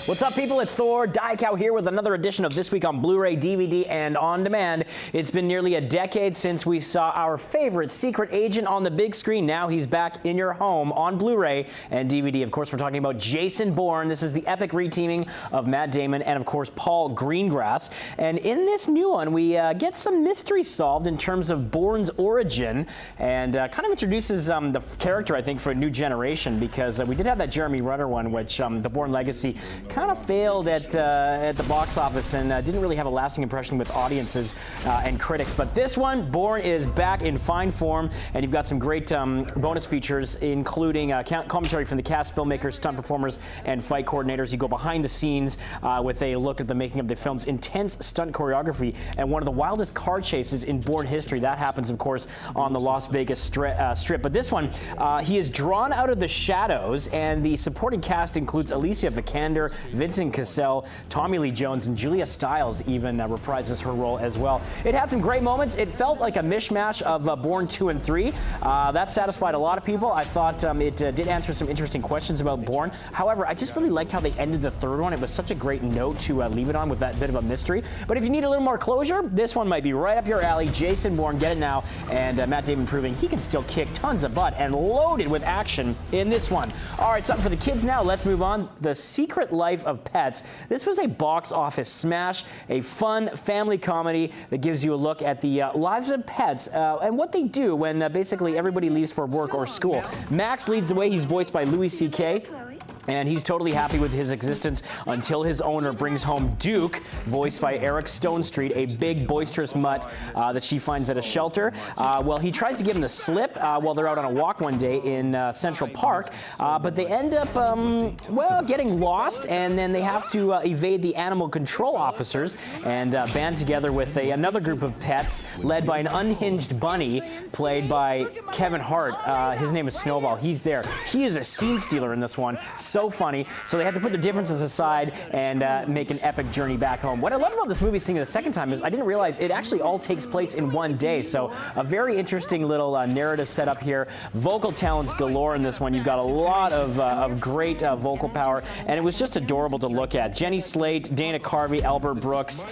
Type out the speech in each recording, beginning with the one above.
What's up, people? It's Thor Diakow here with another edition of This Week on Blu-ray, DVD, and On Demand. It's been nearly a decade since we saw our favorite secret agent on the big screen. Now he's back in your home on Blu-ray and DVD. Of course, we're talking about Jason Bourne. This is the epic reteaming of Matt Damon and, of course, Paul Greengrass. And in this new one, we get some mystery solved in terms of Bourne's origin and kind of introduces the character, I think, for a new generation, because we did have that Jeremy Renner one, which the Bourne Legacy kind of failed at the box office and didn't really have a lasting impression with audiences and critics. But this one, Bourne, is back in fine form, and you've got some great bonus features, including commentary from the cast, filmmakers, stunt performers, and fight coordinators. You go behind the scenes with a look at the making of the film's intense stunt choreography and one of the wildest car chases in Bourne history. That happens, of course, on the Las Vegas Strip. But this one, he is drawn out of the shadows, and the supporting cast includes Alicia Vikander, Vincent Cassel, Tommy Lee Jones, and Julia Stiles even reprises her role as well. It had some great moments. It felt like a mishmash of Bourne 2 and 3. That satisfied a lot of people. I thought it did answer some interesting questions about Bourne. However, I just really liked how they ended the third one. It was such a great note to leave it on with that bit of a mystery. But if you need a little more closure, this one might be right up your alley. Jason Bourne, get it now. And Matt Damon proving he can still kick tons of butt, and loaded with action in this one. All right, something for the kids now. Let's move on. The Secret Life of Pets. This was a box office smash, a fun family comedy that gives you a look at the lives of pets and what they do when basically everybody leaves for work or school. Max leads the way. He's voiced by Louis C.K., and he's totally happy with his existence until his owner brings home Duke, voiced by Eric Stonestreet, a big, boisterous mutt that she finds at a shelter. Well, he tries to give him the slip while they're out on a walk one day in Central Park, but they end up, well, getting lost, and then they have to evade the animal control officers and band together with another group of pets led by an unhinged bunny played by Kevin Hart. His name is Snowball. He's there. He is a scene stealer in this one. So funny. So they have to put their differences aside and make an epic journey back home. What I love about this movie, seeing it the second time, is I didn't realize it actually all takes place in one day. So a very interesting little narrative setup here. Vocal talents galore in this one. You've got a lot of great vocal power, and it was just adorable to look at. Jenny Slate, Dana Carvey, Albert Brooks,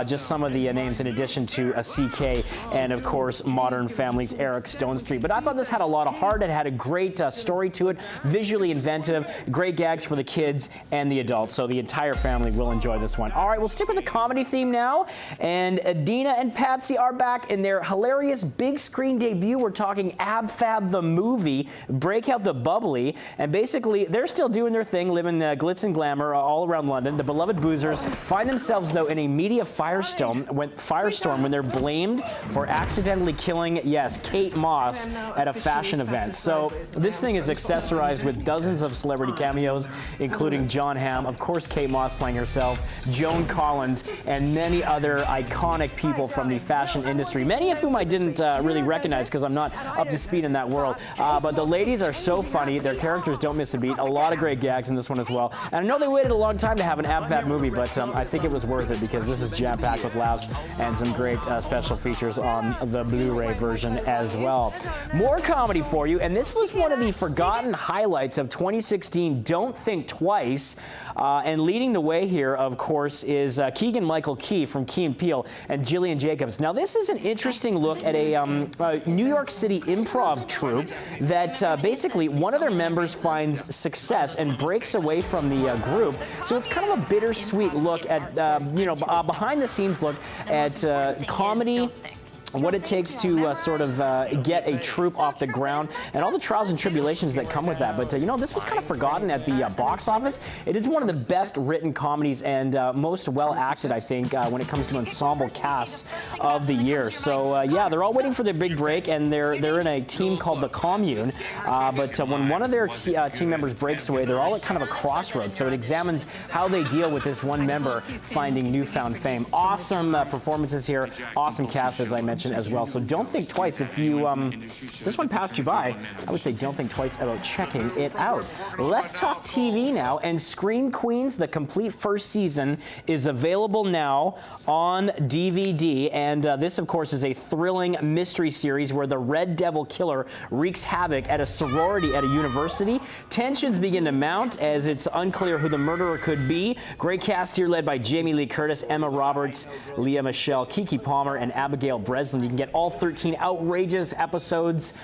just some of the names in addition to a CK, and of course Modern Family's Eric Stonestreet. But I thought this had a lot of heart. It had a great story to it, visually inventive, great gags for the kids and the adults, so the entire family will enjoy this one. All right, we'll stick with the comedy theme now, and Adina and Patsy are back in their hilarious big screen debut. We're talking Ab Fab the movie, Break Out the Bubbly, and basically they're still doing their thing, living the glitz and glamour all around London. The beloved boozers find themselves, though, in a media firestorm when they're blamed for accidentally killing, yes, Kate Moss at a fashion event. So this thing is accessorized with dozens of celebrity cameos, including John Hamm, of course Kate Moss playing herself, Joan Collins, and many other iconic people from the fashion industry, many of whom I didn't really recognize because I'm not up to speed in that world. But the ladies are so funny. Their characters don't miss a beat. A lot of great gags in this one as well. And I know they waited a long time to have an Ab Fab movie, but I think it was worth it because this is jam-packed with laughs and some great special features on the Blu-ray version as well. More comedy for you, and this was one of the forgotten highlights of 2016. Don't think twice. And leading the way here, of course, is Keegan-Michael Key from Key and Peele and Gillian Jacobs. Now, this is an interesting look at a New York City improv troupe that basically one of their members finds success and breaks away from the group. So it's kind of a bittersweet look at, behind-the-scenes look at comedy, what it takes to sort of get a troupe off the ground, and all the trials and tribulations that come with that. But, this was kind of forgotten at the box office. It is one of the best written comedies and most well acted, I think, when it comes to ensemble casts of the year. So, yeah, they're all waiting for their big break, and they're in a team called the Commune. But when one of their team members breaks away, they're all at kind of a crossroads. So it examines how they deal with this one member finding newfound fame. Awesome performances here. Awesome cast, as I mentioned mention as well. So don't think twice if you this one passed you by. I would say don't think twice about checking it out. Let's talk TV now. And Scream Queens, the complete first season, is available now on DVD. And this, of course, is a thrilling mystery series where the Red Devil killer wreaks havoc at a sorority at a university. Tensions begin to mount as it's unclear who the murderer could be. Great cast here led by Jamie Lee Curtis, Emma Roberts, Leah Michelle, Keke Palmer, and Abigail Breslin. You can get all 13 outrageous episodes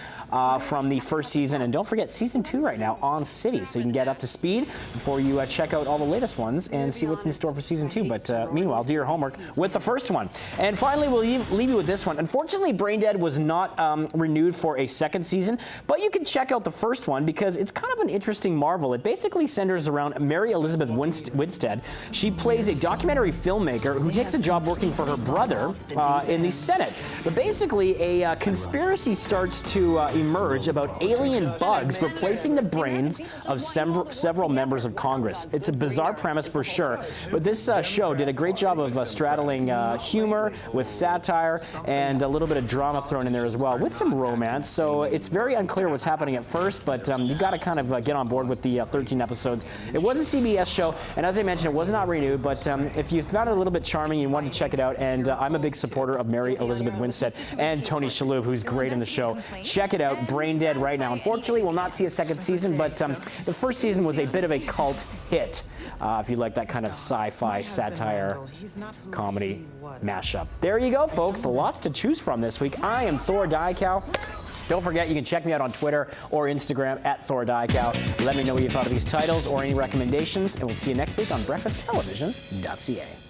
from the first season. And don't forget, season 2 right now on City, so you can get up to speed before you check out all the latest ones and see what's in store for season 2. But meanwhile, do your homework with the first one. And finally, we'll leave you with this one. Unfortunately, BrainDead was not renewed for a second season, but you can check out the first one because it's kind of an interesting marvel. It basically centers around Mary Elizabeth Winstead. She plays a documentary filmmaker who takes a job working for her brother in the Senate. But basically, a conspiracy starts to emerge about alien bugs replacing the brains of several members of Congress. It's a bizarre premise for sure, but this show did a great job of straddling humor with satire and a little bit of drama thrown in there as well, with some romance. So it's very unclear what's happening at first, but you've got to kind of get on board with the 13 episodes. It was a CBS show, and as I mentioned, it was not renewed, but if you found it a little bit charming, you wanted to check it out, and I'm a big supporter of Mary Elizabeth Winstead and Tony Shalhoub, who's great in the show. Check it out, BrainDead right now. Unfortunately, we'll not see a second season, but the first season was a bit of a cult hit. If you like that kind of sci-fi, satire, comedy mashup. There you go, folks. Lots to choose from this week. I am Thor Diacow. Don't forget, you can check me out on Twitter or Instagram at Thor Diacow. Let me know what you thought of these titles or any recommendations, and we'll see you next week on breakfasttelevision.ca.